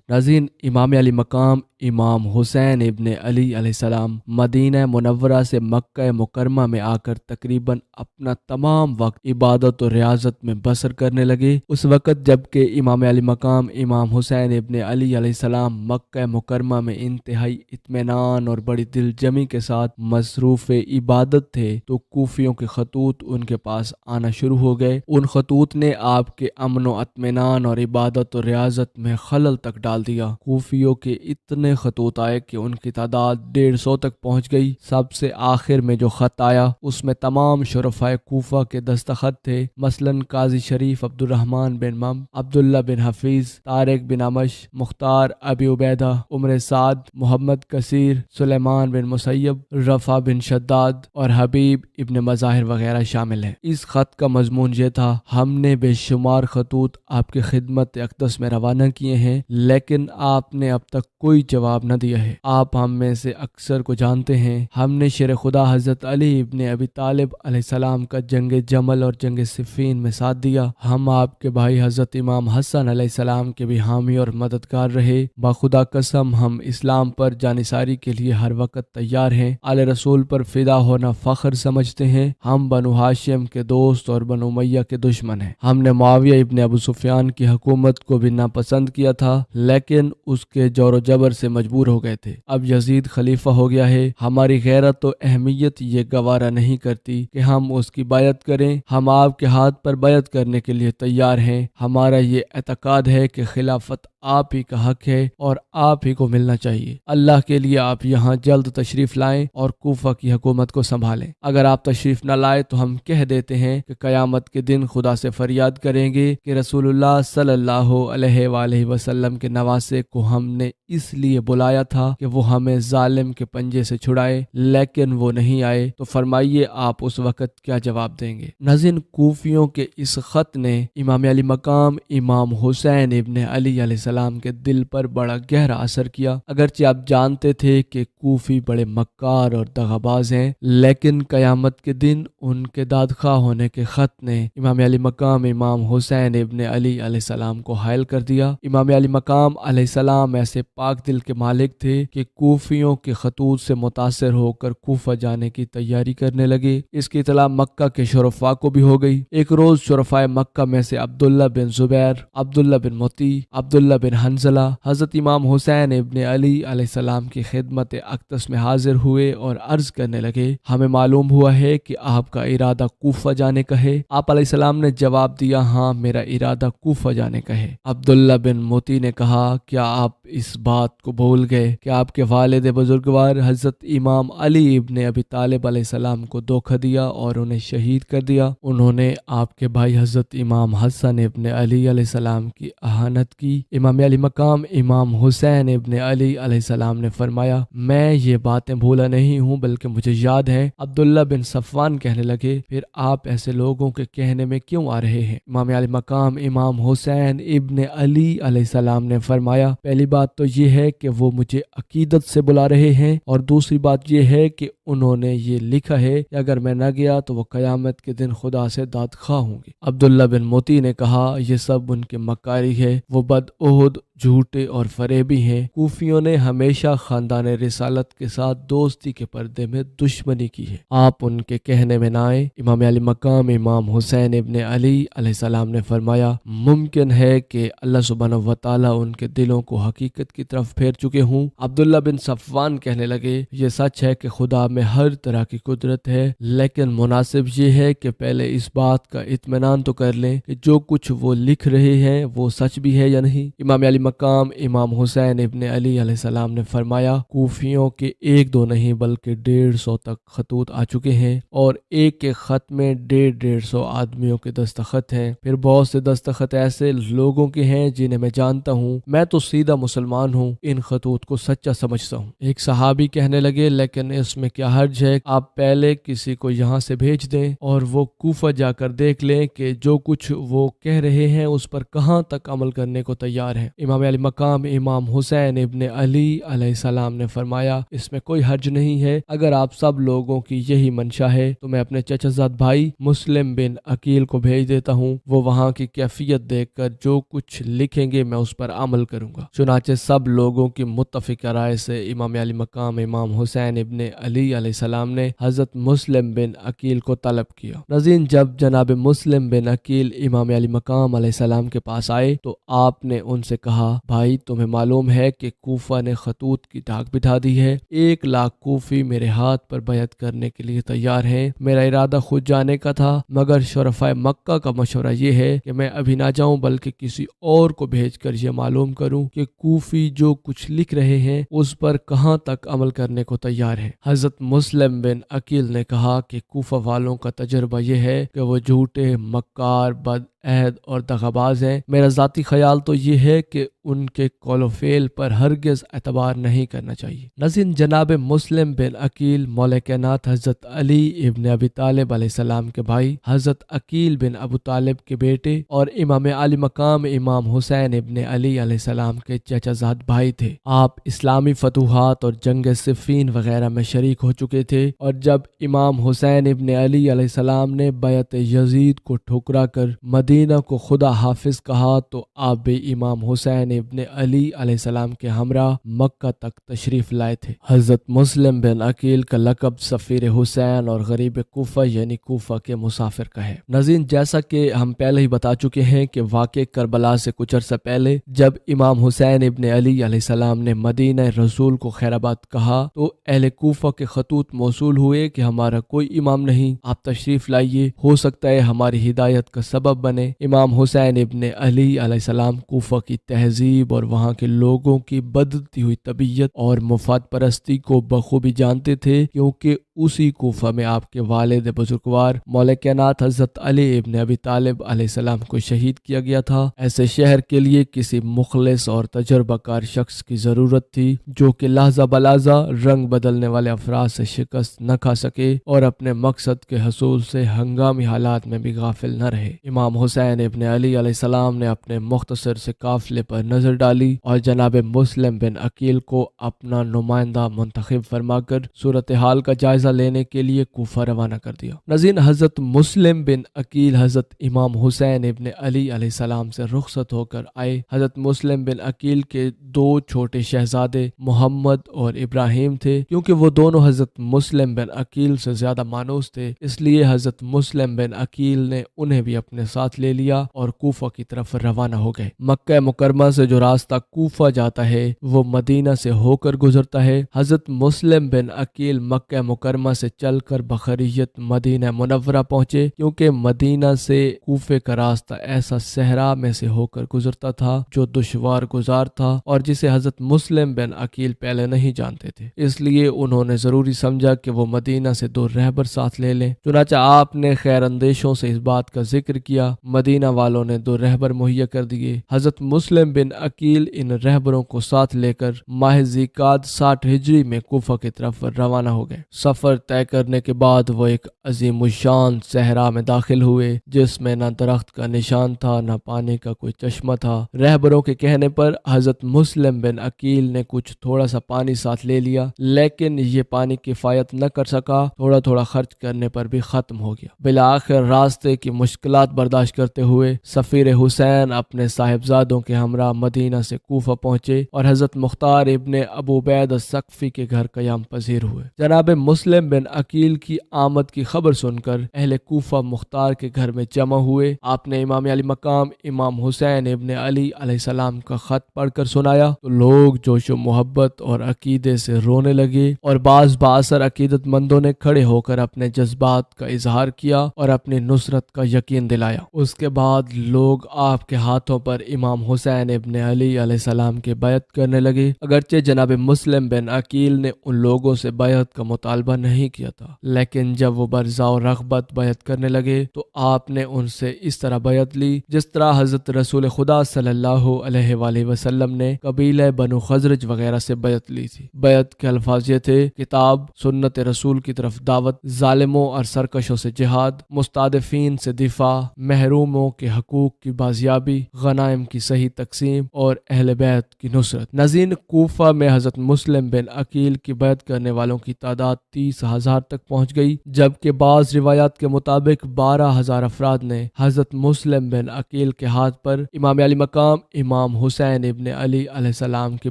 ناظرین، امام علی مقام امام حسین ابن علی علیہ السلام مدینہ منورہ سے مکہ مکرمہ میں آ کر تقریباً اپنا تمام وقت عبادت و ریاضت میں بسر کرنے لگے۔ اس وقت جب کہ امام علی مقام امام حسین ابن علی علیہ السلام مکہ مکرمہ میں انتہائی اطمینان اور بڑی دل جمی کے ساتھ مصروف عبادت تھے تو کوفیوں کے خطوط ان کے پاس آنا شروع ہو گئے۔ ان خطوط نے آپ کے امن و اطمینان اور عبادت و ریاضت میں خلل تک ڈال دیا۔ کوفیوں کے اتنے خطوط آئے کہ ان کی تعداد 150 تک پہنچ گئی۔ سب سے آخر میں جو خط آیا اس میں تمام شرفائے کوفہ کے دستخط تھے، مثلاً قاضی شریف عبد الرحمن بن مم، عبداللہ بن حفیظ، طارق بن عمش، مختار ابی عبیدہ، عمر سعد، محمد کثیر، سلیمان بن مسیب، رفع بن شداد اور حبیب ابن مظاہر وغیرہ شامل ہیں۔ اس خط کا مضمون یہ تھا: ہم نے بے شمار خطوط آپ کی خدمت اقدس میں روانہ کیے ہیں، لیکن آپ نے اب تک کوئی جواب نہ دیا ہے۔ آپ ہم میں سے اکثر کو جانتے ہیں، ہم نے شیر خدا حضرت علی ابن ابی طالب علیہ السلام کا جنگ جمل اور جنگ صفین میں ساتھ دیا۔ ہم آپ کے بھائی حضرت امام حسن علیہ السلام کے بھی حامی اور مددگار رہے۔ بخدا قسم ہم اسلام پر جانثاری کے لیے ہر وقت تیار ہیں۔ آل رسول پر فدا ہونا فخر سمجھتے ہیں۔ ہم بنو ہاشم کے دوست اور بنو امیہ کے دشمن ہیں۔ ہم نے معاویہ ابن ابو سفیان کی حکومت کو بھی ناپسند کیا تھا، لیکن اس کے جور و جبر سے مجبور ہو گئے تھے۔ اب یزید خلیفہ ہو گیا ہے، ہماری غیرت و اہمیت یہ گوارا نہیں کرتی کہ ہم اس کی بیعت کریں۔ ہم آپ کے ہاتھ پر بیعت کرنے کے لیے تیار ہیں۔ ہمارا یہ اعتقاد ہے کہ خلافت آپ ہی کا حق ہے اور آپ ہی کو ملنا چاہیے۔ اللہ کے لیے آپ یہاں جلد تشریف لائیں اور کوفہ کی حکومت کو سنبھالیں۔ اگر آپ تشریف نہ لائے تو ہم کہہ دیتے ہیں کہ قیامت کے دن خدا سے فریاد کریں گے کہ رسول اللہ صلی اللہ علیہ وآلہ وسلم کے نواسے کو ہم نے اس لیے بلایا تھا کہ وہ ہمیں ظالم کے پنجے سے چھڑائے، لیکن وہ نہیں آئے، تو فرمائیے آپ اس وقت کیا جواب دیں گے؟ ناظرین، کوفیوں کے اس خط نے امام علی مقام امام حسین ابن علی علیہ السلام کے دل پر بڑا گہرا اثر کیا۔ اگرچہ آپ جانتے تھے کہ کوفی بڑے مکار اور دغاباز ہیں، لیکن قیامت کے دن ان کے دادخواہ ہونے کے خط نے امام علی مقام امام حسین ابن علی علیہ السلام کو حائل کر دیا۔ امام علی مقام علیہ السلام ایسے پاک دل کے مالک تھے کہ کوفیوں کے خطوط سے متاثر ہو کر کوفہ جانے کی تیاری کرنے لگے۔ اس کی اطلاع مکہ کے شرفاء کو بھی ہو گئی۔ ایک روز شرفاء مکہ میں سے عبداللہ بن زبیر، عبداللہ بن مطیع، عبداللہ بن حنظلہ حضرت امام حسین ابن علی علیہ السلام کی خدمت اقدس میں حاضر ہوئے اور عرض کرنے لگے: ہمیں معلوم ہوا ہے کہ آپ کا ارادہ کوفہ جانے کا ہے۔ آپ علیہ السلام نے جواب دیا: ہاں، میرا ارادہ کوفہ جانے کا ہے۔ عبداللہ بن مطیع نے کہا: کیا آپ اس بات کو بھول گئے کہ آپ کے والد بزرگوار حضرت امام علی ابن ابی طالب علیہ السلام کو دھوکہ دیا اور انہیں شہید کر دیا؟ انہوں نے آپ کے بھائی حضرت امام حسن ابن علی علیہ السلام کی اہانت کی۔ امام علی مقام امام حسین ابن علی علیہ السلام نے فرمایا: میں یہ باتیں بھولا نہیں ہوں بلکہ مجھے یاد ہے۔ عبداللہ بن صفوان کہنے لگے: پھر آپ ایسے لوگوں کے کہنے میں کیوں آ رہے ہیں؟ امام علی مقام امام حسین ابن علی علیہ السلام نے فرمایا: پہلی بات تو یہ ہے کہ وہ مجھے عقیدت سے بلا رہے ہیں، اور دوسری بات یہ ہے کہ انہوں نے یہ لکھا ہے کہ اگر میں نہ گیا تو وہ قیامت کے دن خدا سے داد خواہ ہوں گے۔ عبداللہ بن مطیع نے کہا: یہ سب ان کے مکاری ہے، وہ بدعہد، جھوٹے اور فریبی ہیں۔ کوفیوں نے ہمیشہ خاندان رسالت کے ساتھ دوستی کے پردے میں دشمنی کی ہے، آپ ان کے کہنے میں نہ آئیں۔ امام علی مقام امام حسین ابن علی علیہ السلام نے فرمایا: ممکن ہے کہ اللہ سبحانہ و تعالیٰ ان کے دلوں کو حقیقت کی طرف پھیر چکے ہوں۔ عبداللہ بن صفوان کہنے لگے: یہ سچ ہے کہ خدا میں ہر طرح کی قدرت ہے، لیکن مناسب یہ ہے کہ پہلے اس بات کا اطمینان تو کر لیں کہ جو کچھ وہ لکھ رہے ہیں وہ سچ بھی ہے یا نہیں۔ امام علی مقام امام حسین ابن علی علیہ السلام نے فرمایا: کوفیوں کے ایک دو نہیں بلکہ 150 تک خطوط آ چکے ہیں، اور ایک ایک خط میں 150 آدمیوں کے دستخط ہیں۔ پھر بہت سے دستخط ایسے لوگوں کے ہیں جنہیں میں جانتا ہوں۔ میں تو سیدھا مسلمان ہوں، ان خطوط کو سچا سمجھتا ہوں۔ ایک صحابی کہنے لگے: لیکن اس میں کیا کیا حرج ہے آپ پہلے کسی کو یہاں سے بھیج دیں اور وہ کوفہ جا کر دیکھ لیں کہ جو کچھ وہ کہہ رہے ہیں اس پر کہاں تک عمل کرنے کو تیار ہیں۔ امام علی مقام امام حسین ابن علی علیہ السلام نے فرمایا اس میں کوئی حرج نہیں ہے، اگر آپ سب لوگوں کی یہی منشا ہے تو میں اپنے چچا زاد بھائی مسلم بن عقیل کو بھیج دیتا ہوں، وہ وہاں کی کیفیت دیکھ کر جو کچھ لکھیں گے میں اس پر عمل کروں گا۔ چنانچہ سب لوگوں کی متفقہ رائے سے امام علی مقام امام حسین ابن علی علیہ السلام نے حضرت مسلم بن عقیل کو طلب کیا۔ ناظرین، جب جناب مسلم بن عقیل امام علی مقام علیہ السلام کے پاس آئے تو آپ نے ان سے کہا بھائی تمہیں معلوم ہے کہ کوفہ نے خطوط کی ڈاک بٹھا دی ہے، 1,00,000 کوفی میرے ہاتھ پر بیعت کرنے کے لیے تیار ہیں، میرا ارادہ خود جانے کا تھا مگر شرفائے مکہ کا مشورہ یہ ہے کہ میں ابھی نہ جاؤں بلکہ کسی اور کو بھیج کر یہ معلوم کروں کہ کوفی جو کچھ لکھ رہے ہیں اس پر کہاں تک عمل کرنے کو تیار ہے۔ حضرت مسلم بن عقیل نے کہا کہ کوفہ والوں کا تجربہ یہ ہے کہ وہ جھوٹے، مکار، بد عہد اور دغاباز ہیں، میرا ذاتی خیال تو یہ ہے کہ ان کے قول و فعل پر ہرگز اعتبار نہیں کرنا چاہیے۔ ناظرین، جناب مسلم بن عقیل مولا کائنات حضرت علی ابن ابی طالب علیہ السلام کے بھائی، حضرت عقیل بن ابو طالب کے بیٹے اور امام علی مقام امام حسین ابن علی علیہ السلام کے چچا زاد بھائی تھے۔ آپ اسلامی فتوحات اور جنگ صفین وغیرہ میں شریک ہو چکے تھے، اور جب امام حسین ابن علی علیہ السلام نے بیعت یزید کو ٹھکرا کر مدینہ کو خدا حافظ کہا تو آپ بھی امام حسین ابن علی علیہ السلام کے ہمراہ مکہ تک تشریف لائے تھے۔ حضرت مسلم بن عقیل کا لقب سفیر حسین اور غریب کوفہ یعنی کوفہ کے مسافر کا ہے۔ ناظرین، جیسا کہ ہم پہلے ہی بتا چکے ہیں کہ واقع کربلا سے کچھ عرصہ پہلے جب امام حسین ابن علی علیہ السلام نے مدینہ رسول کو خیر آباد کہا تو اہل کوفہ کے خطوط موصول ہوئے کہ ہمارا کوئی امام نہیں، آپ تشریف لائیے، ہو سکتا ہے ہماری ہدایت کا سبب بنے۔ امام حسین ابن علی علیہ السلام کوفہ کی تہذیب اور وہاں کے لوگوں کی بدلتی ہوئی طبیعت اور مفاد پرستی کو بخوبی جانتے تھے، کیونکہ اسی کوفہ میں آپ کے والد بزرگوار مولا کائنات حضرت علی ابن ابی طالب علیہ السلام کو شہید کیا گیا تھا۔ ایسے شہر کے لیے کسی مخلص اور تجربہ کار شخص کی ضرورت تھی جو کہ لحظہ بلحظہ رنگ بدلنے والے افراد سے شکست نہ کھا سکے اور اپنے مقصد کے حصول سے ہنگامی حالات میں بھی غافل نہ رہے۔ امام حسین ابن علی علیہ السلام نے اپنے مختصر سے قافلے پر نظر ڈالی اور جناب مسلم بن عقیل کو اپنا نمائندہ منتخب فرما کر صورتحال کا جائزہ لینے کے لیے کوفہ روانہ کر دیا۔ ناظرین، حضرت مسلم بن عقیل حضرت امام حسین ابن علی علیہ السلام سے رخصت ہو کر آئے۔ حضرت مسلم بن عقیل کے 2 چھوٹے شہزادے محمد اور ابراہیم تھے، کیونکہ وہ دونوں حضرت مسلم بن عقیل سے زیادہ مانوس تھے، اس لیے حضرت مسلم بن عقیل نے انہیں بھی اپنے ساتھ لے لیا اور کوفہ کی طرف روانہ ہو گئے۔ مکہ مکرمہ سے جو راستہ کوفہ جاتا ہے وہ مدینہ سے ہو کر گزرتا ہے۔ حضرت مسلم بن عقیل مکہ مکرمہ سے چل کر بخریت مدینہ منورہ پہنچے، کیونکہ مدینہ سے کوفے کا راستہ ایسا صحرا میں سے ہو کر گزرتا تھا جو دشوار گزار تھا اور جسے حضرت مسلم بن عقیل پہلے نہیں جانتے تھے، اس لیے انہوں نے ضروری سمجھا کہ وہ مدینہ سے 2 رہبر ساتھ لے لیں۔ چنانچہ آپ نے خیر اندیشوں سے اس بات کا ذکر کیا، مدینہ والوں نے 2 رہبر مہیا کر دیے۔ حضرت مسلم بن عقیل ان رہبروں کو ساتھ لے کر ماہ ذیقعدہ 60 ہجری میں کوفہ کی طرف روانہ ہو گئے۔ سفر طے کرنے کے بعد وہ ایک عظیم الشان صحرا میں داخل ہوئے جس میں نہ درخت کا نشان تھا نہ پانی کا کوئی چشمہ تھا۔ رہبروں کے کہنے پر حضرت مسلم بن عقیل نے کچھ تھوڑا سا پانی ساتھ لے لیا، لیکن یہ پانی کفایت نہ کر سکا، تھوڑا تھوڑا خرچ کرنے پر بھی ختم ہو گیا۔ بالآخر راستے کی مشکلات برداشت کرتے ہوئے سفیر حسین اپنے صاحبزادوں کے ہمراہ مدینہ سے کوفہ پہنچے اور حضرت مختار ابن ابو عبید الثقفی کے گھر قیام پذیر ہوئے۔ جناب مسلم بن عقیل کی آمد کی خبر سن کر اہل کوفہ مختار کے گھر میں جمع ہوئے۔ آپ نے امام علی مقام امام حسین ابن علی علیہ السلام کا خط پڑھ کر سنایا تو لوگ جوش و محبت اور عقیدے سے رونے لگے اور بعض بااثر عقیدت مندوں نے کھڑے ہو کر اپنے جذبات کا اظہار کیا اور اپنی نصرت کا یقین دلایا۔ اس اس کے بعد لوگ آپ کے ہاتھوں پر امام حسین ابن علی علیہ السلام کی بیعت کرنے لگے۔ اگرچہ جناب مسلم بن عقیل نے ان لوگوں سے بیعت کا مطالبہ نہیں کیا تھا، لیکن جب وہ برزاء و رغبت بیعت کرنے لگے تو آپ نے ان سے اس طرح بیعت لی جس طرح حضرت رسول خدا صلی اللہ علیہ وآلہ وسلم نے قبیلہ بنو خزرج وغیرہ سے بیعت لی تھی۔ بیعت کے الفاظ یہ تھے: کتاب، سنت رسول کی طرف دعوت، ظالموں اور سرکشوں سے جہاد، مستضعفین سے دفاع، محروموں کے حقوق کی بازیابی، غنائم کی صحیح تقسیم اور اہل بیت کی نصرت۔ ناظرین، کوفہ میں حضرت مسلم بن عقیل کی بیعت کرنے والوں کی تعداد 30,000 تک پہنچ گئی، جبکہ بعض روایات کے مطابق 12,000 افراد نے حضرت مسلم بن عقیل کے ہاتھ پر امام علی مقام امام حسین ابن علی علیہ السلام کی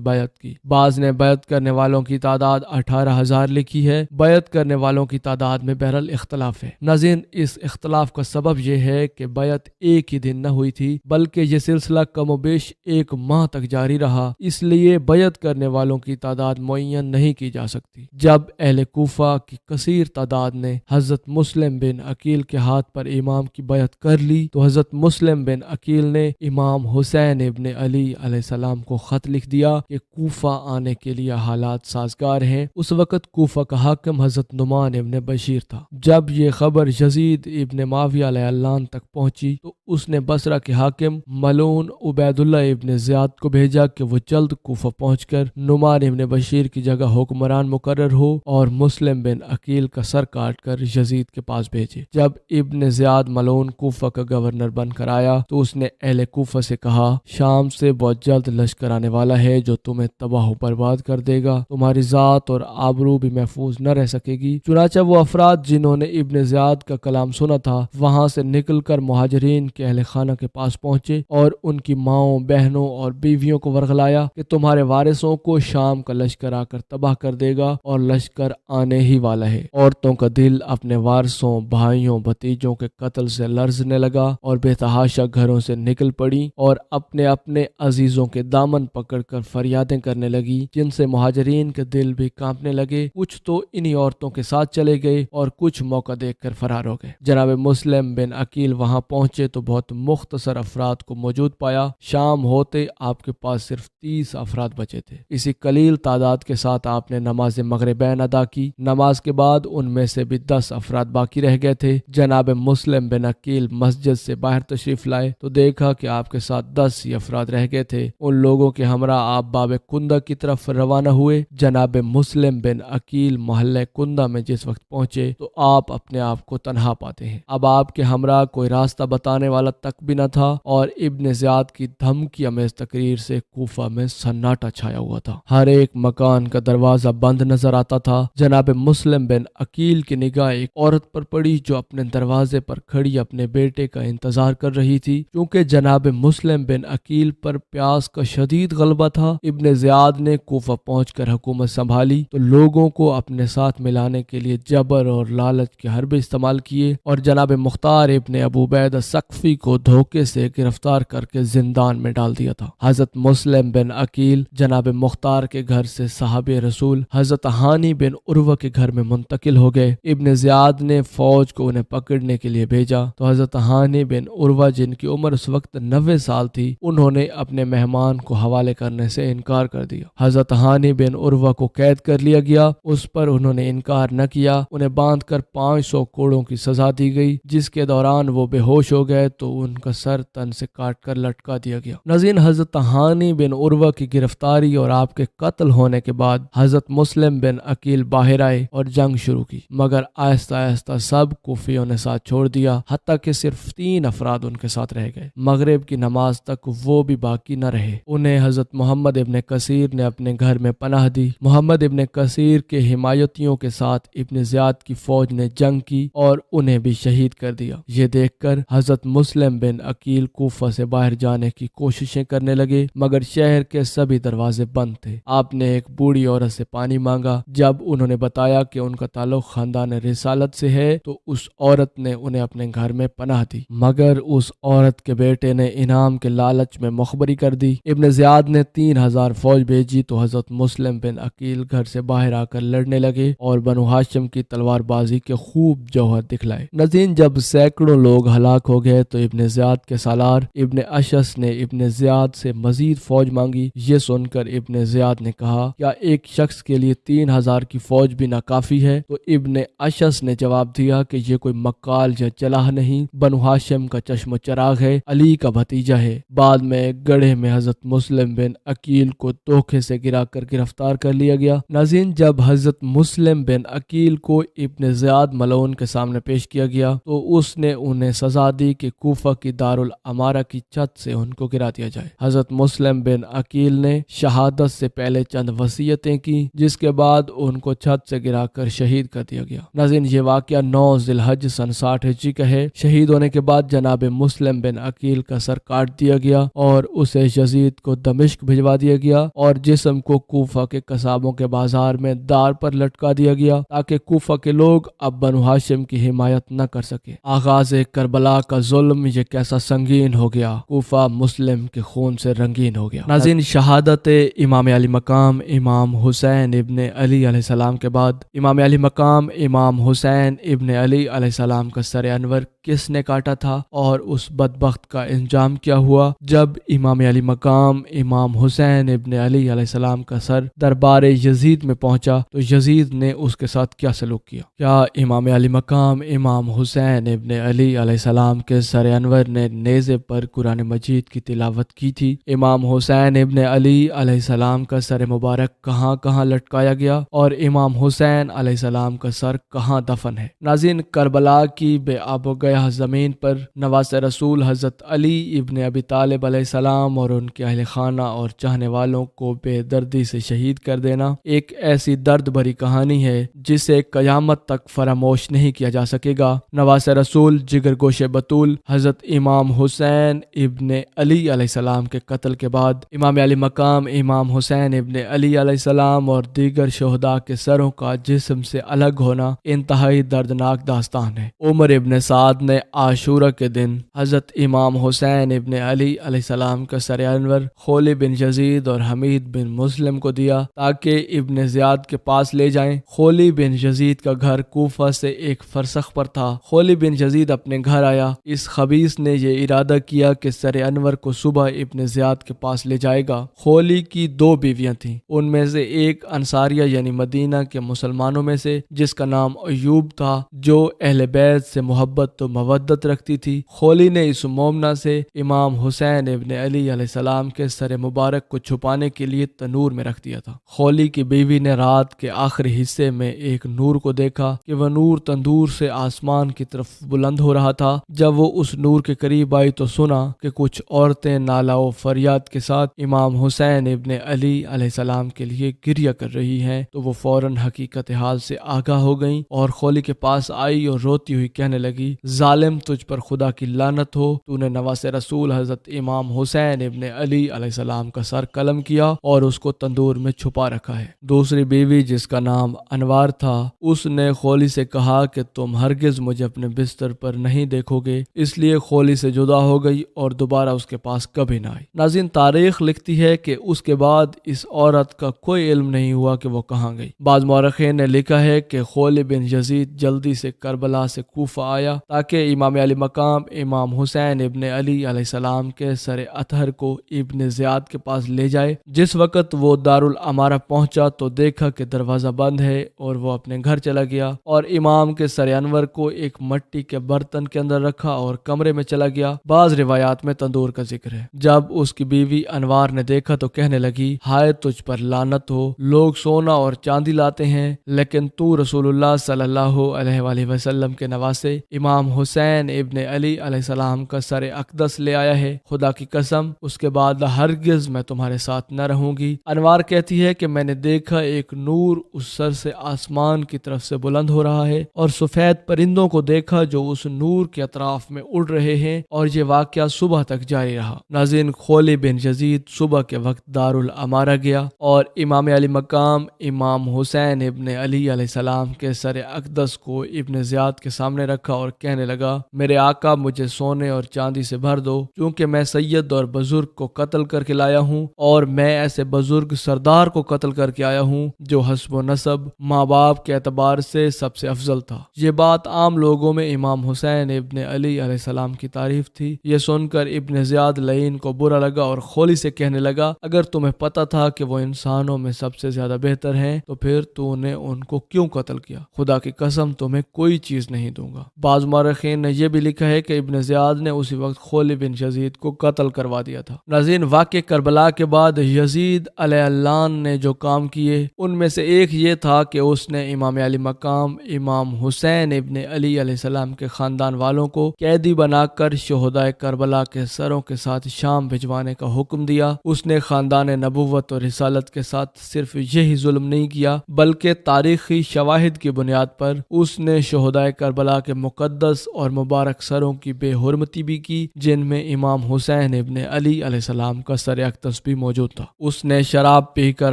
بیعت کی۔ بعض نے بیعت کرنے والوں کی تعداد 18,000 لکھی ہے۔ بیعت کرنے والوں کی تعداد میں بہرحال اختلاف ہے۔ ناظرین، اس اختلاف کا سبب یہ ہے کہ بیعت ایک ہی دن نہ ہوئی تھی، بلکہ یہ سلسلہ کم و بیش 1 ماہ تک جاری رہا، اس لیے بیعت کرنے والوں کی تعداد معین نہیں کی جا سکتی۔ جب اہل کوفہ کی کثیر تعداد نے حضرت مسلم بن عقیل کے ہاتھ پر امام کی بیعت کر لی تو حضرت مسلم بن عقیل نے امام حسین ابن علی علیہ السلام کو خط لکھ دیا کہ کوفہ آنے کے لیے حالات سازگار ہیں۔ اس وقت کوفہ کا حاکم حضرت نعمان ابن بشیر تھا۔ جب یہ خبر یزید ابن معاویہ علیہ اللعن تک پہنچی تو اس نے بصرہ کے حاکم ملعون عبید اللہ ابن زیاد کو بھیجا کہ وہ جلد کوفہ پہنچ کر نعمان ابن بشیر کی جگہ حکمران مقرر ہو اور مسلم بن عقیل کا سر کاٹ کر یزید کے پاس بھیجے۔ جب ابن زیاد ملعون کوفہ کا گورنر بن کر آیا تو اس نے اہل کوفہ سے کہا: شام سے بہت جلد لشکر آنے والا ہے جو تمہیں تباہ و برباد کر دے گا، تمہاری ذات اور آبرو بھی محفوظ نہ رہ سکے گی۔ چنانچہ وہ افراد جنہوں نے ابن زیاد کا کلام سنا تھا وہاں سے نکل کر مہاجرین کے اہل خانہ کے پاس پہنچے اور ان کی ماؤں، بہنوں اور بیویوں کو ورغلایا کہ تمہارے وارثوں کو شام کا لشکر آ کر تباہ کر دے گا اور لشکر آنے ہی والا ہے۔ عورتوں کا دل اپنے وارثوں، بھائیوں، بھتیجوں کے قتل سے لرزنے لگا اور بے تحاشا گھروں سے نکل پڑی اور اپنے اپنے عزیزوں کے دامن پکڑ کر فریادیں کرنے لگی، جن سے مہاجرین کے دل بھی کانپنے لگے۔ کچھ تو انہی عورتوں کے ساتھ چلے گئے اور کچھ موقع دیکھ کر فرار ہو گئے۔ جناب مسلم بن عقیل وہاں پہنچے تو بہت مختصر افراد کو موجود پایا۔ شام ہوتے آپ کے پاس صرف 30 افراد بچے تھے۔ اسی قلیل تعداد کے ساتھ آپ نے نماز مغربین ادا کی۔ نماز کے بعد ان میں سے بھی 10 افراد باقی رہ گئے تھے۔ جناب مسلم بن عقیل مسجد سے باہر تشریف لائے تو دیکھا کہ آپ کے ساتھ 10 ہی افراد رہ گئے تھے۔ ان لوگوں کے ہمراہ آپ باب کندہ کی طرف روانہ ہوئے۔ جناب مسلم بن عقیل محلہ کندہ میں جس وقت پہنچے تو آپ اپنے آپ کو تنہا پاتے ہیں۔ اب آپ کے ہمراہ کوئی راستہ بتانے والا تک بھی نہ تھا اور ابن زیاد کی دھمکی امیز تقریر سے کوفہ میں سناٹا چھایا ہوا تھا۔ ہر ایک مکان کا دروازہ بند نظر آتا تھا۔ جناب مسلم بن عقیل کی نگاہ ایک عورت پر پڑی جو اپنے دروازے پر کھڑی اپنے بیٹے کا انتظار کر رہی تھی۔ کیونکہ جناب مسلم بن عقیل پر پیاس کا شدید غلبہ تھا، ابن زیاد نے کوفہ پہنچ کر حکومت سنبھالی تو لوگوں کو اپنے ساتھ ملانے کے لیے جبر اور لالچ کے حربے استعمال کیے اور جناب مختار ابن ابو عبید الثقفی کو دھوکے سے گرفتار کر کے زندان میں ڈال دیا تھا۔ حضرت مسلم بن عقیل جناب مختار کے گھر سے صحابہ رسول حضرت ہانی بن عروہ کے گھر میں منتقل ہو گئے۔ ابن زیاد نے فوج کو انہیں پکڑنے کے لیے بھیجا تو حضرت ہانی بن عروہ، جن کی عمر اس وقت 90 سال تھی، انہوں نے اپنے مہمان کو حوالے کرنے سے انکار کر دیا۔ حضرت ہانی بن عروہ کو قید کر لیا گیا، اس پر انہوں نے انکار نہ کیا۔ انہیں باندھ کر 500 کوڑوں کی سزا دی گئی، جس کے دوران وہ بے ہوش ہو گئے تو ان کا سر تن سے کاٹ کر لٹکا دیا گیا۔ ناظرین، حضرت ہانی بن عروہ کی گرفتاری اور آپ کے قتل ہونے کے بعد حضرت مسلم بن عقیل باہر آئے اور جنگ شروع کی، مگر آہستہ آہستہ سب کوفیوں نے ساتھ چھوڑ دیا، حتیٰ کہ صرف 3 افراد ان کے ساتھ رہ گئے۔ مغرب کی نماز تک وہ بھی باقی نہ رہے۔ انہیں حضرت محمد ابن کثیر نے اپنے گھر میں پناہ دی۔ محمد ابن کثیر کے حمایتیوں کے ساتھ ابن زیاد کی فوج نے جنگ کی اور انہیں بھی شہید کر دیا۔ یہ دیکھ کر حضرت مسلم بن عقیل کوفہ سے باہر جانے کی کوششیں کرنے لگے، مگر شہر کے سبھی دروازے بند تھے۔ آپ نے ایک بوڑھی عورت سے پانی مانگا۔ جب انہوں نے بتایا کہ ان کا تعلق خاندان رسالت سے ہے تو اس عورت نے انہیں اپنے گھر میں پناہ دی، مگر اس عورت کے بیٹے نے انعام کے لالچ میں مخبری کر دی۔ ابن زیاد نے 3000 فوج بھیجی تو حضرت مسلم بن عقیل گھر سے باہر آ کر لڑنے لگے اور بنو ہاشم کی تلوار بازی کے خوب جوہر دکھلائے۔ ناظرین، جب سینکڑوں لوگ ہلاک ہلاک ہو گئے تو ابن زیاد کے سالار ابن اشعث نے ابن زیاد سے مزید فوج مانگی۔ یہ سن کر ابن زیاد نے کہا کیا ایک شخص کے لیے 3000 کی فوج بھی ناکافی ہے؟ تو ابن اشعث نے جواب دیا کہ یہ کوئی مکال یا جلاح نہیں، بنو ہاشم کا چشم و چراغ ہے، علی کا بھتیجا ہے۔ بعد میں گڑھے میں حضرت مسلم بن عقیل کو دھوکے سے گرا کر گرفتار کر لیا گیا۔ ناظرین، جب حضرت مسلم بن عقیل کو ابن زیاد ملعون کے سامنے پیش کیا گیا تو اس نے انہیں سزا دی کہ کوفہ کی دارالامارہ کی چھت سے ان کو گرا دیا جائے۔ حضرت مسلم بن عقیل نے شہادت سے پہلے چند وصیتیں کی، جس کے بعد ان کو چھت سے گرا کر شہید کر دیا گیا۔ ناظرین، یہ واقعہ 9 ذی الحج سن 60 ہجری کا ہے۔ شہید ہونے کے بعد جناب مسلم بن عقیل کا سر کاٹ دیا گیا اور اسے یزید کو دمشق بھجوا دیا گیا اور جسم کو کوفہ کے قصابوں کے بازار میں دار پر لٹکا دیا گیا تاکہ کوفہ کے لوگ اب بنو ہاشم کی حمایت نہ کر سکے۔ آغاز کربلا کا ظلم یہ کیسا سنگین ہو گیا، کوفہ مسلم کے خون سے رنگین ہو گیا۔ ناظرین، شہادت امام علی مقام امام حسین ابن علی علیہ السلام کے بعد امام علی مقام امام حسین ابن علی علیہ السلام کا سر انور کس نے کاٹا تھا اور اس بدبخت کا انجام کیا ہوا؟ جب امام علی مقام امام حسین ابن علی علیہ السلام کا سر دربار یزید میں پہنچا تو یزید نے اس کے ساتھ کیا سلوک کیا؟ کیا امام علی مقام امام حسین ابن علی علیہ السلام کے سر انور نے نیزے پر قرآن مجید کی تلاوت کی تھی؟ امام حسین ابن علی علیہ السلام کا سر مبارک کہاں کہاں لٹکایا گیا اور امام حسین علیہ السلام کا سر کہاں دفن ہے؟ ناظرین، کربلا کی بے آب و گیا زمین پر نواز رسول حضرت علی ابن ابی طالب علیہ السلام اور ان کے اہل خانہ اور چاہنے والوں کو بے دردی سے شہید کر دینا ایک ایسی درد بھری کہانی ہے جسے قیامت تک فراموش نہیں کیا جا سکے گا۔ نواز رسول جگر گوشے بطول حضرت امام حسین ابن علی علیہ السلام کے قتل کے بعد امام علی مقام امام حسین ابن علی علیہ السلام اور دیگر شہداء کے سروں کا جسم سے الگ ہونا انتہائی دردناک داستان ہے۔ عمر ابن سعد نے عاشورہ کے دن حضرت امام حسین ابن علی علیہ السلام کا سر انور خولی بن یزید اور حمید بن مسلم کو دیا تاکہ ابن زیاد کے پاس لے جائیں۔ خولی بن یزید کا گھر کوفہ سے ایک فرسخ پر تھا۔ خولی بن یزید اپنے گھر آیا۔ اس خبیث نے یہ ارادہ کیا کہ سر انور کو صبح ابن زیاد کے پاس لے جائے گا۔ خولی کی 2 بیویاں تھیں، ان میں سے ایک انصاریہ یعنی مدینہ کے مسلمانوں میں سے جس کا نام ایوب تھا، جو اہل بیت سے محبت و مودت رکھتی تھی۔ خولی نے اس مومنہ سے امام حسین ابن علی علیہ السلام کے سر مبارک کو چھپانے کے لیے تنور میں رکھ دیا تھا۔ خولی کی بیوی نے رات کے آخری حصے میں ایک نور کو دیکھا کہ وہ نور تندور سے آسمان کی طرف بلند ہو رہا تھا۔ جب وہ اس نور کے قریب آئی تو سنا کہ کچھ عورتیں نالہ و فریاد کے ساتھ امام حسین ابن علی علیہ السلام کے لیے گریہ کر رہی ہیں، تو وہ فوراً حقیقت حال سے آگاہ ہو گئیں اور خولی کے پاس آئی اور روتی ہوئی کہنے لگی، ظالم، تجھ پر خدا کی لعنت ہو، تو نے نواز رسول حضرت امام حسین ابن علی علیہ السلام کا سر قلم کیا اور اس کو تندور میں چھپا رکھا ہے۔ دوسری بیوی جس کا نام انوار تھا، اس نے خولی سے کہا کہ تم ہرگز مجھے اپنے بستر پر نہیں دیکھو گے، اس لیے خولی سے جدا ہو گئی اور دوبارہ اس کے پاس کبھی نہ آئی۔ ناظرین، تاریخ لکھتی ہے کہ اس کے بعد اس عورت کا کوئی علم نہیں ہوا کہ وہ کہاں گئی۔ بعض مورخین نے لکھا ہے کہ خولی بن یزید جلدی سے کربلا سے کوفہ آیا تاکہ امام علی مقام امام حسین ابن علی علیہ السلام کے سر اطہر کو ابن زیاد کے پاس لے جائے۔ جس وقت وہ دارالامارہ پہنچا تو دیکھا کہ دروازہ بند ہے اور وہ اپنے گھر چلا گیا اور امام کے سر انور کو ایک مٹی کے برتن کے اندر رکھا اور کمرے میں چلا گیا۔ بعض روایات میں تندور کا ذکر ہے۔ جب اس کی بیوی انوار نے دیکھا تو کہنے لگی، ہائے تجھ پر لعنت ہو، لوگ سونا اور چاندی لاتے ہیں لیکن تو رسول اللہ صلی اللہ علیہ وآلہ وسلم کے نواسے امام حسین ابن علی علیہ السلام کا سر اقدس لے آیا ہے۔ خدا کی قسم، اس کے بعد ہرگز میں تمہارے ساتھ نہ رہوں گی۔ انوار کہتی ہے کہ میں نے دیکھا ایک نور اس سر سے آسمان کی طرف سے بلند ہو رہا ہے اور سفید پرندوں کو دیکھا جو اس نور کے اطراف میں اڑ رہے ہیں، اور یہ واقعہ صبح تک جاری رہا۔ ناظرین، خولی بن یزید صبح کے وقت دارالامارہ گیا اور امام علی مقام امام حسین ابن علی علیہ السلام کے سر اقدس کو ابن زیاد کے سامنے رکھا اور کہنے لگا، میرے آقا، مجھے سونے اور چاندی سے بھر دو، کیونکہ میں سید اور بزرگ کو قتل کر کے لایا ہوں، اور میں ایسے بزرگ سردار کو قتل کر کے آیا ہوں جو حسب و نسب ماں باپ کے اعتبار سے سب سے افضل تھا۔ یہ بات عام لوگوں میں امام حسین ابن علی علیہ السلام کی تعریف تھی۔ یہ سن کر ابن زیاد لعین کو برا لگا اور خولی سے کہنے لگا اگر تمہیں پتا تھا کہ وہ انسانوں میں سب سے زیادہ بہتر ہیں تو پھر تو نے ان کو کیوں قتل کیا؟ خدا کی قسم تمہیں کوئی چیز نہیں دوں گا۔ بعض مورخین نے یہ بھی لکھا ہے کہ ابن زیاد نے اسی وقت خولی بن یزید کو قتل کروا دیا تھا۔ ناظرین، واقع کربلا کے بعد یزید علیہ اللعن نے جو کام کیے ان میں سے ایک یہ تھا کہ اس نے امام علی مقام امام حسین ابن علی علیہ السلام کے خاندان والوں کو قیدی بنا کر شہدائے کربلا کے سروں کے ساتھ شام بھجوانے کا حکم دیا۔ اس نے خاندان نبوت اور رسالت کے ساتھ صرف یہی ظلم نہیں کیا بلکہ تاریخی شواہد کی بنیاد پر اس نے شہدائے کربلا کے مقدس اور مبارک سروں کی بے حرمتی بھی کی، جن میں امام حسین ابن علی علیہ السلام کا سر اقدس بھی موجود تھا۔ اس نے شراب پی کر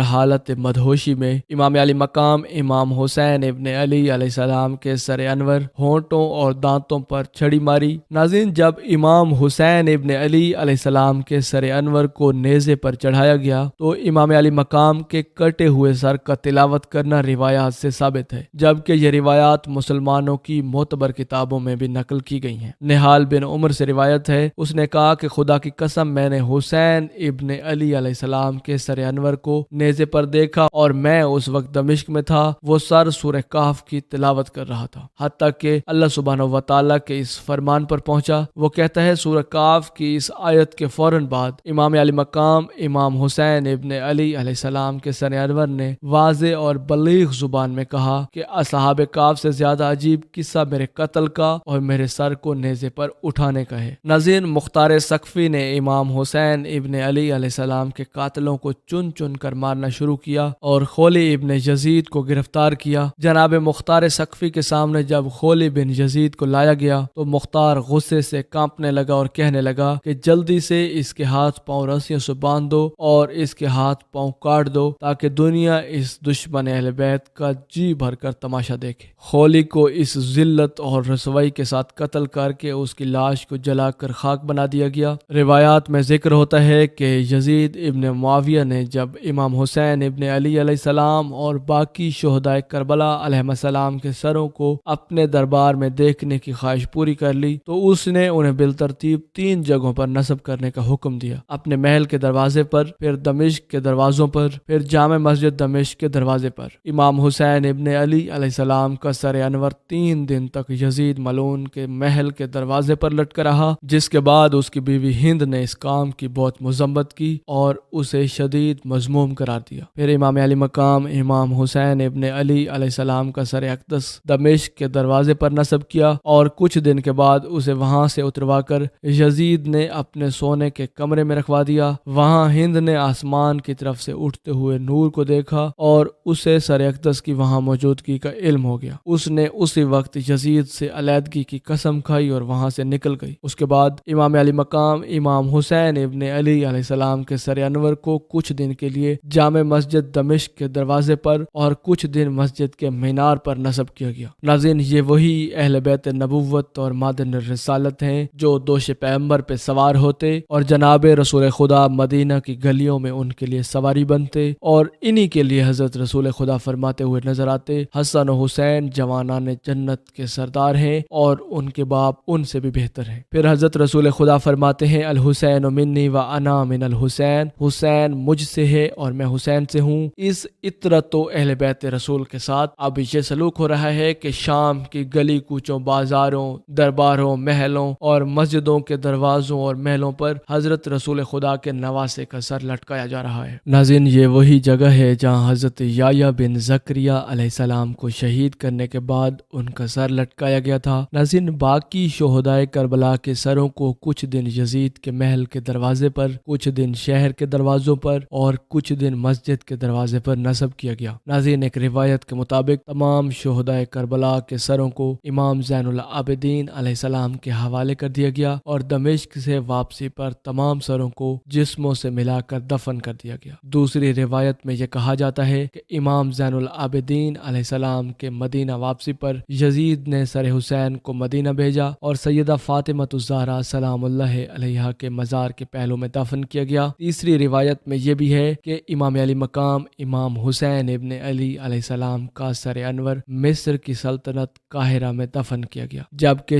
حالت مدہوشی میں امام علی مقام امام حسین ابن علی علیہ السلام کے سر انور، ہونٹوں اور دانتوں پر چھڑی ماری۔ ناظرین، جب امام حسین ابن علی علیہ السلام کے سر انور کو نیزے پر چڑھایا گیا تو امام علی مقام کے کٹے ہوئے سر کا تلاوت کرنا روایات سے ثابت ہے، جبکہ یہ روایات مسلمانوں کی معتبر کتابوں میں بھی نقل کی گئی ہیں۔ نہال بن عمر سے روایت ہے، اس نے کہا کہ خدا کی قسم میں نے حسین ابن علی علیہ السلام کے سر انور کو نیزے پر دیکھا اور میں اس وقت دمشق میں تھا، وہ سر سورہ کہف کی تلاوت کر رہا تھا، حتیٰ کہ اللہ سبحانہ و تعالیٰ کے اس فرمان پر پہنچا۔ وہ کہتا ہے سورہ کہف کی اس آیت کے فوراً بعد امام علی مقام امام حسین ابن علی علیہ السلام کے سر انور نے واضح اور بلیغ زبان میں کہا کہ اصحاب کہف سے زیادہ عجیب قصہ میرے قتل کا اور میرے سر کو نیزے پر اٹھانے کا ہے۔ ناظرین، مختار سقفی نے امام حسین ابن علی علیہ السلام کے قاتلوں کو چن چن کر مارنا شروع کیا اور خولی ابن یزید کو گرفتار کیا۔ جناب مختار سقفی کے سامنے جب خولی بن یزید کو لایا گیا تو مختار غصے سے کانپنے لگا اور کہنے لگا کہ جلدی سے اس کے ہاتھ پاؤں رسیوں سے باندھ دو اور اس کے ہاتھ پاؤں کاٹ دو تاکہ دنیا اس دشمن اہل بیت کا جی بھر کر تماشا دیکھے۔ خولی کو اس ذلت اور رسوائی کے ساتھ قتل کر کے اس کی لاش کو جلا کر خاک بنا دیا گیا۔ روایات میں ذکر ہوتا ہے کہ یزید ابن معاویہ نے جب امام حسین ابن علی علیہ السلام اور باقی شہدائے کربلا علیہ السلام کے سروں کو اپنے دربار میں دیکھنے کی خواہش پوری کر لی تو اس نے انہیں بالترتیب 3 جگہوں پر نصب کرنے کا حکم دیا، اپنے محل کے دروازے پر، پھر دمشق کے دروازوں پر، پھر جامع مسجد دمشق کے دروازے پر۔ امام حسین ابن علی علیہ السلام کا سر انور 3 دن تک یزید ملعون کے محل کے دروازے پر لٹکا رہا، جس کے بعد اس کی بیوی ہند نے اس کام کی بہت مذمت کی اور اسے شدید مذموم قرار دیا۔ پھر امام علی مقام امام حسین ابن علی علیہ السلام کا سر اقدس دمشق کے دروازے پر نصب کیا اور کچھ دن کے بعد اسے وہاں سے اتروا کر یزید نے اپنے سونے کے کمرے میں رکھوا دیا۔ وہاں ہند نے آسمان کی طرف سے اٹھتے ہوئے نور کو دیکھا اور اسے سر اقدس کی وہاں موجودگی کا علم ہو گیا۔ اس نے اسی وقت یزید سے علیحدگی کی قسم کھائی اور وہاں سے نکل گئی۔ اس کے بعد امام علی مقام امام حسین ابن علی علیہ السلام کے سر انور کو کچھ دن کے لیے جامع مسجد دمشق کے دروازے پر اور کچھ دن مسجد کے مینار پر نصب کیا گیا۔ ناظرین، یہ وہی اہل بیت نبوت اور معدن رسالت ہیں جو دوش پیغمبر پہ سوار ہوتے اور جناب رسول خدا مدینہ کی گلیوں میں ان کے لیے سواری بنتے، اور انہی کے لیے حضرت رسول خدا فرماتے ہوئے نظر آتے، حسن و حسین جوانان جنت کے سردار ہیں اور ان کے باپ ان سے بھی بہتر ہیں۔ پھر حضرت رسول خدا فرماتے ہیں، الحسین منی و انا من الحسین، حسین مجھ سے ہے اور میں حسین سے ہوں۔ اس اطرت و اہل بیت رسول کے ساتھ اب یہ سلوک ہو رہا ہے کہ شام کی گلی کوچوں، بازاروں، درباروں، محلوں اور مسجدوں کے دروازوں اور محلوں پر حضرت رسول خدا کے نواسے کا سر لٹکایا جا رہا ہے۔ ناظرین، یہ وہی جگہ ہے جہاں حضرت یحییٰ بن زکریہ علیہ السلام کو شہید کرنے کے بعد ان کا سر لٹکایا گیا تھا۔ ناظرین، باقی شہدائے کربلا کے سروں کو کچھ دن یزید کے محل کے دروازے پر، کچھ دن شہر کے دروازوں پر اور کچھ دن مسجد کے دروازے پر نصب کیا گیا۔ ناظرین، ایک روایت کے مطابق تمام شہدائے کربلا کے سروں کو امام زین العابدین علیہ السلام کے حوالے کر دیا گیا اور دمشق سے واپسی پر تمام سروں کو جسموں سے ملا کر دفن کر دیا گیا۔ دوسری روایت میں یہ کہا جاتا ہے کہ امام زین العابدین علیہ السلام کے مدینہ واپسی پر یزید نے سر حسین کو مدینہ بھیجا اور سیدہ فاطمہ الزہرا سلام اللہ علیہا کے مزار کے پہلو میں دفن کیا گیا۔ تیسری روایت میں یہ بھی ہے کہ امام علی مقام امام حسین ابن علی علیہ السلام کا سر انور مصر کی سلطنت قاہرہ میں دفن کیا گیا، جبکہ